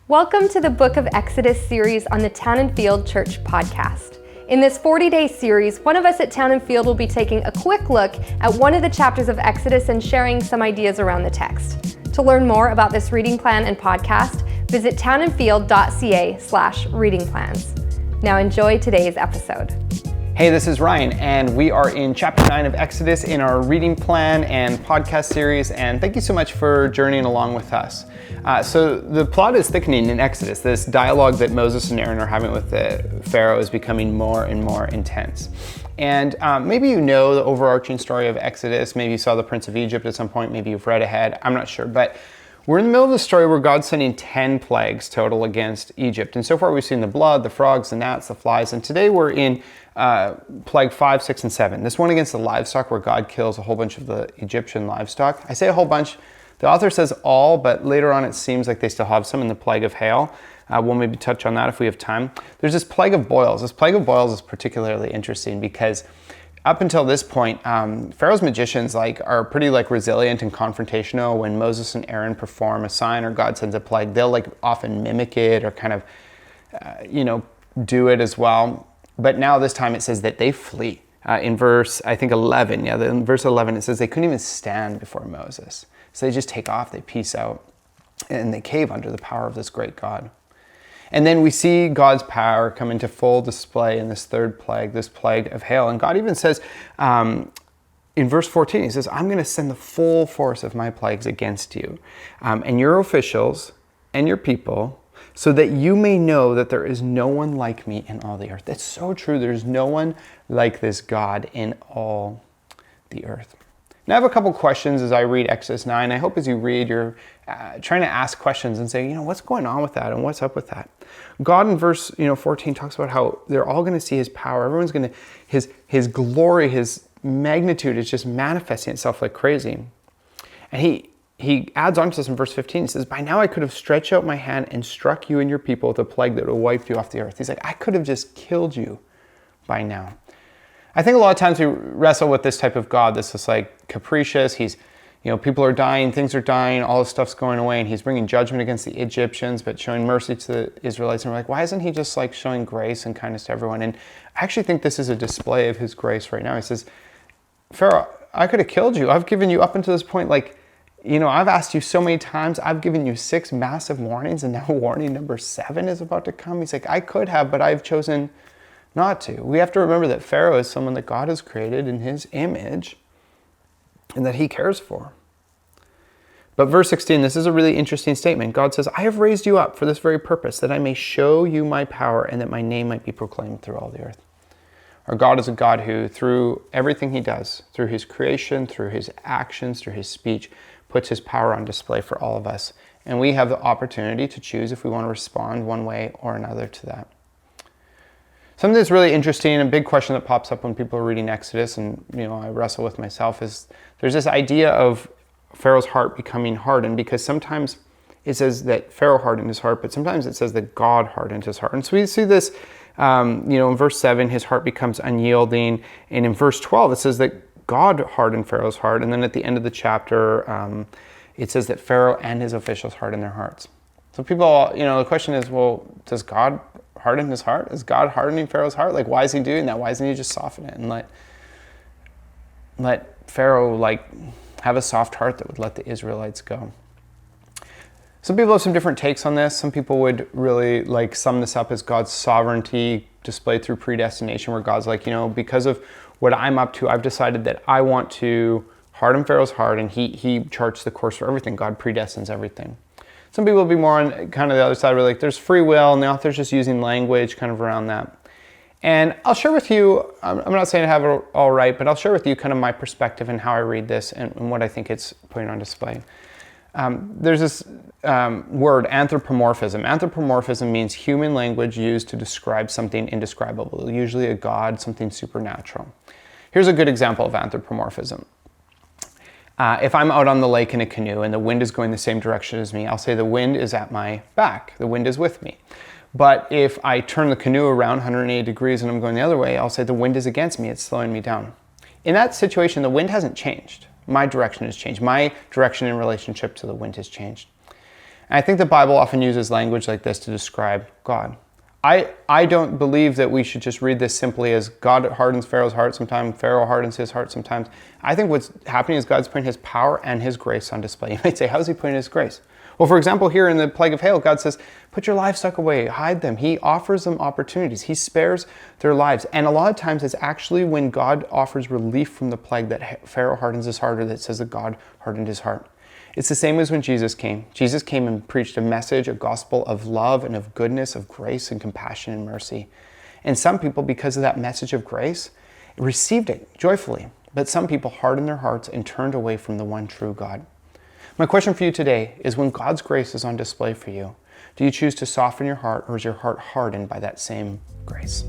Welcome to the Book of Exodus series on the Town and Field Church podcast. In this 40-day series, one of us at Town and Field will be taking a quick look at one of the chapters of Exodus and sharing some ideas around the text. To learn more about this reading plan and podcast, visit townandfield.ca/reading plans. Now enjoy today's episode. Hey, this is Ryan, and we are in chapter 9 of Exodus in our reading plan and podcast series, and thank you so much for journeying along with us. So the plot is thickening in Exodus. This dialogue that Moses and Aaron are having with the Pharaoh is becoming more and more intense. And maybe you know the overarching story of Exodus, maybe you saw the Prince of Egypt at some point, maybe you've read ahead, I'm not sure, but we're in the middle of the story where God's sending 10 plagues total against Egypt. And so far we've seen the blood, the frogs, the gnats, the flies, and today we're in plague 5, 6, and 7. This one against the livestock where God kills a whole bunch of the Egyptian livestock. I say a whole bunch, the author says all, but later on it seems like they still have some in the plague of hail. We'll maybe touch on that if we have time. There's this plague of boils. This plague of boils is particularly interesting because up until this point, Pharaoh's magicians are pretty resilient and confrontational. When Moses and Aaron perform a sign or God sends a plague, they'll often mimic it or kind of, do it as well. But now this time it says that they flee. In verse, I think 11, in verse 11 it says they couldn't even stand before Moses. So they just take off, they peace out, and they cave under the power of this great God. And then we see God's power come into full display in this third plague, this plague of hail. And God even says, in verse 14, he says, I'm going to send the full force of my plagues against you and your officials and your people, so that you may know that there is no one like me in all the earth. That's so true. There's no one like this God in all the earth. Now I have a couple questions as I read Exodus 9. I hope as you read, you're trying to ask questions and say, what's going on with that and what's up with that? God in verse 14 talks about how they're all going to see his power. Everyone's going to, his glory, his magnitude is just manifesting itself like crazy. And he adds on to this in verse 15. He says, by now I could have stretched out my hand and struck you and your people with a plague that would have wiped you off the earth. He's like, I could have just killed you by now. I think a lot of times we wrestle with this type of God that's just capricious. He's, people are dying, things are dying, all this stuff's going away, and he's bringing judgment against the Egyptians, but showing mercy to the Israelites. And we're like, why isn't he just showing grace and kindness to everyone? And I actually think this is a display of his grace right now. He says, Pharaoh, I could have killed you. I've given you up until this point, I've asked you so many times, I've given you 6 massive warnings, and now warning number 7 is about to come. He's like, I could have, but I've chosen not to. We have to remember that Pharaoh is someone that God has created in his image and that he cares for. But verse 16, this is a really interesting statement. God says, I have raised you up for this very purpose, that I may show you my power and that my name might be proclaimed through all the earth. Our God is a God who, through everything he does, through his creation, through his actions, through his speech, puts his power on display for all of us. And we have the opportunity to choose if we want to respond one way or another to that. Something that's really interesting and a big question that pops up when people are reading Exodus, and I wrestle with myself, is there's this idea of Pharaoh's heart becoming hardened, because sometimes it says that Pharaoh hardened his heart, but sometimes it says that God hardened his heart. And so we see this, in verse 7, his heart becomes unyielding, and in verse 12 it says that God hardened Pharaoh's heart, and then at the end of the chapter it says that Pharaoh and his officials hardened their hearts. So people, the question is, well, does God harden his heart? Is God hardening Pharaoh's heart? Why is he doing that? Why doesn't he just soften it and let Pharaoh have a soft heart that would let the Israelites go? Some people have some different takes on this. Some people would really sum this up as God's sovereignty displayed through predestination, where God's because of what I'm up to, I've decided that I want to harden Pharaoh's heart, and he charts the course for everything. God predestines everything. Some people will be more on kind of the other side, where there's free will, and the author's just using language kind of around that. And I'll share with you, I'm not saying I have it all right, but I'll share with you kind of my perspective and how I read this and what I think it's putting on display. There's this word, anthropomorphism. Anthropomorphism means human language used to describe something indescribable, usually a god, something supernatural. Here's a good example of anthropomorphism. If I'm out on the lake in a canoe and the wind is going the same direction as me, I'll say the wind is at my back, the wind is with me. But if I turn the canoe around 180 degrees and I'm going the other way, I'll say the wind is against me, it's slowing me down. In that situation, the wind hasn't changed. My direction has changed. My direction in relationship to the wind has changed. And I think the Bible often uses language like this to describe God. I don't believe that we should just read this simply as God hardens Pharaoh's heart sometimes, Pharaoh hardens his heart sometimes. I think what's happening is God's putting his power and his grace on display. You might say, how's he putting his grace? Well, for example, here in the plague of hail, God says, put your livestock away, hide them. He offers them opportunities. He spares their lives. And a lot of times it's actually when God offers relief from the plague that Pharaoh hardens his heart, or that says that God hardened his heart. It's the same as when Jesus came. Jesus came and preached a message, a gospel of love and of goodness, of grace and compassion and mercy. And some people, because of that message of grace, received it joyfully. But some people hardened their hearts and turned away from the one true God. My question for you today is, when God's grace is on display for you, do you choose to soften your heart, or is your heart hardened by that same grace?